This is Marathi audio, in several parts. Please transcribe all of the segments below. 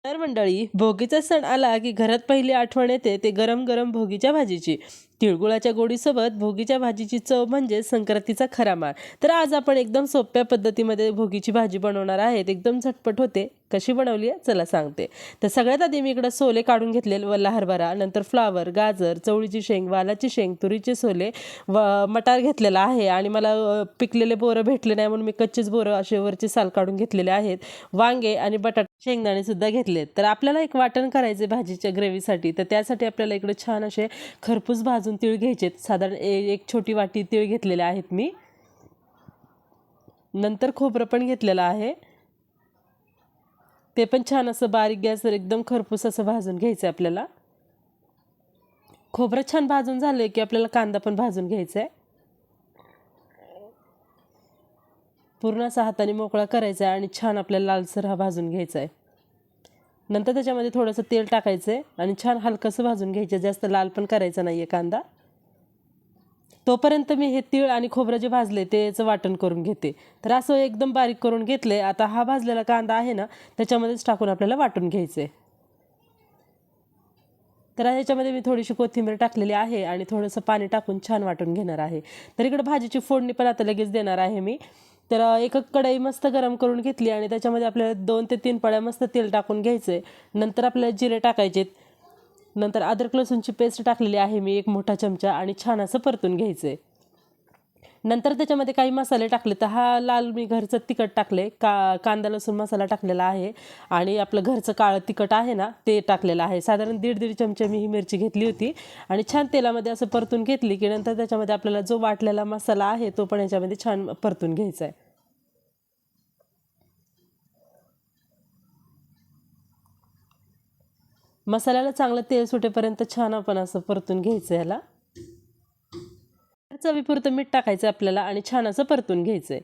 तर मंडळी, भोगीचा सण आला की घरात पहिली आठवण येते ते गरम गरम भोगीच्या भाजीची. तिळगुळाच्या गोडीसोबत भोगीच्या भाजीची चव म्हणजे संक्रांतीचा खरा मान. तर आज आपण एकदम सोप्या पद्धतीमध्ये भोगीची भाजी बनवणार आहेत. एकदम झटपट होते. कशी बनवली आहे चला सांगते. तर सगळ्यात आधी मी इकडं सोले काढून घेतलेले, वल्ला हरभरा, नंतर फ्लावर, गाजर, चवळीची शेंग, वालाची शेंग, तुरीचे सोले व मटार घेतलेला आहे. आणि मला पिकलेले बोरं भेटले नाही म्हणून मी कच्चेच बोरं असे वरचे साल काढून घेतलेले आहेत. वांगे आणि बटाटा शेंगदाणे सुद्धा घेतलेत. तर आपल्याला एक वाटण करायचे भाजीच्या ग्रेव्हीसाठी. तर त्यासाठी आपल्याला इकडे छान असे खरपूस भाजून तीळ घ्यायचेत. साधारण एक छोटी वाटी तीळ घेतलेले आहेत मी. नंतर खोबरं पण घेतलेलं आहे. ते पण छान असं बारीक गॅसवर एकदम खरपूस असं भाजून घ्यायचं आहे आपल्याला. खोबरं छान भाजून झालं की आपल्याला कांदा पण भाजून घ्यायचा आहे. पूर्ण असा हाताने मोकळा करायचा आहे आणि छान आपल्याला लालसर हा भाजून घ्यायचा आहे. नंतर त्याच्यामध्ये थोडंसं तेल टाकायचं आहे आणि छान हलकंसं भाजून घ्यायचं. जास्त लाल पण करायचा नाही आहे कांदा. तोपर्यंत मी हे तीळ आणि खोबरं जे भाजले त्याचं वाटण करून घेते. तर असं एकदम बारीक करून घेतले. आता हा भाजलेला कांदा आहे ना, त्याच्यामध्येच टाकून आपल्याला वाटून घ्यायचं आहे. तर ह्याच्यामध्ये मी थोडीशी कोथिंबीर टाकलेली आहे आणि थोडंसं पाणी टाकून छान वाटून घेणार आहे. तर इकडे भाजीची फोडणी पण आता लगेच देणार आहे मी. तर एक कढई मस्त गरम करून घेतली आणि त्याच्यामध्ये आपल्याला 2 ते 3 पळ्या मस्त तेल टाकून घ्यायचं आहे. नंतर आपल्याला जिरे टाकायचे. नंतर अद्रक लसूणची पेस्ट टाकलेली आहे मी 1 मोठा चमचा आणि छान असं परतून घ्यायचं आहे. नंतर त्याच्यामध्ये काही मसाले टाकले. तर हा लाल मी घरचं तिखट टाकले, कांदा लसूण मसाला टाकलेला आहे आणि आपलं घरचं काळं तिखट आहे ना ते टाकलेलं आहे. साधारण 1.5 चमचे मी ही मिरची घेतली होती आणि छान तेलामध्ये असं परतून घेतली की नंतर त्याच्यामध्ये आपल्याला जो वाटलेला मसाला आहे तो पण याच्यामध्ये छान परतून घ्यायचा आहे. मसाल्याला चांगलं तेल सुटेपर्यंत छान आपण असं परतून घ्यायचं याला. चवीपुरतं मीठ टाकायचं आपल्याला आणि छान असं परतून घ्यायचं आहे.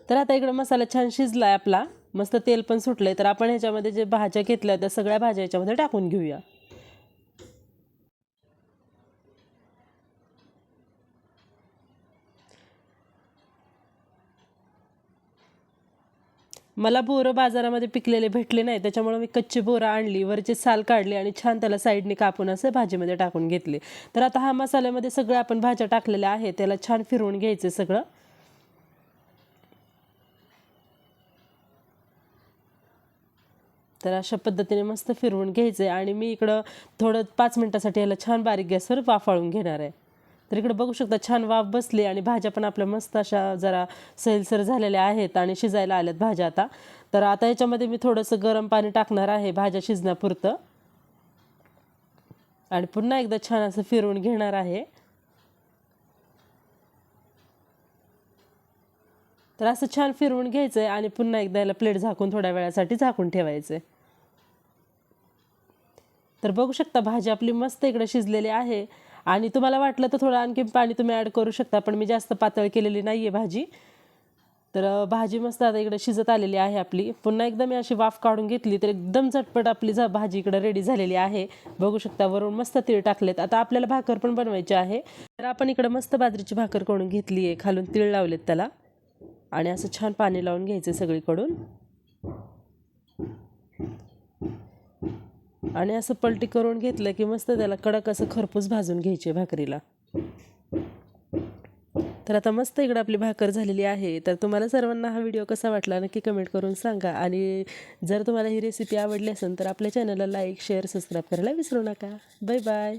तर आता इकडं मसाला छान शिजला आहे आपला, मस्त तेल पण सुटलं आहे. तर आपण ह्याच्यामध्ये जे भाज्या घेतल्या त्या सगळ्या भाज्या ह्याच्यामध्ये टाकून घेऊया. मला बोरं बाजारामध्ये पिकलेले भेटले नाही, त्याच्यामुळे मी कच्ची बोरं आणली, वरचे साल काढले आणि छान त्याला साईडने कापून असं भाजीमध्ये टाकून घेतले. तर आता हा मसाल्यामध्ये सगळ्या आपण भाज्या टाकलेल्या आहेत त्याला छान फिरवून घ्यायचं सगळं. तर अशा पद्धतीने मस्त फिरवून घ्यायचं आहे आणि मी इकडं थोडं 5 मिनटासाठी याला छान बारीक गॅसवर वाफाळून घेणार आहे. तर इकडे बघू शकता छान वाफ बसली आणि भाज्या पण आपल्या मस्त अशा जरा सैलसर झालेल्या आहेत आणि शिजायला आल्यात भाज्या आता. तर आता याच्यामध्ये मी थोडंसं गरम पाणी टाकणार आहे भाज्या शिजण्यापुरतं आणि पुन्हा एकदा छान असं फिरवून घेणार आहे. तर असं छान फिरवून घ्यायचं आहे आणि पुन्हा एकदा याला प्लेट झाकून थोड्या वेळासाठी झाकून ठेवायचं आहे. तर बघू शकता भाजी आपली मस्त इकडे शिजलेली आहे आणि तुम्हाला वाटलं तर थोडं आणखी पाणी तुम्ही ॲड करू शकता, पण मी जास्त पातळ केलेली नाही आहे भाजी. तर भाजी मस्त आता इकडे शिजत आलेली आहे आपली. पुन्हा एकदा मी अशी वाफ काढून घेतली तर एकदम झटपट आपली भाजी इकडे रेडी झालेली आहे. बघू शकता वरून मस्त तीळ टाकलेत. आता आपल्याला भाकर पण बनवायची आहे. तर आपण इकडे मस्त बाजरीची भाकर करून घेतली आहे, खालून तीळ लावलेत त्याला आणि असं छान पाणी लावून घ्यायचं सगळीकडून आणि असं पलटी करून घेतलं की मस्त त्याला कडक असं खरपूस भाजून घ्यायचे भाकरीला. तर आता मस्त इकडं आपली भाकर झालेली आहे. तर तुम्हाला सर्वांना हा व्हिडिओ कसा वाटला नक्की कमेंट करून सांगा आणि जर तुम्हाला ही रेसिपी आवडली असेल तर आपल्या चॅनलला लाईक शेअर सबस्क्राईब करायला विसरू नका. Bye bye.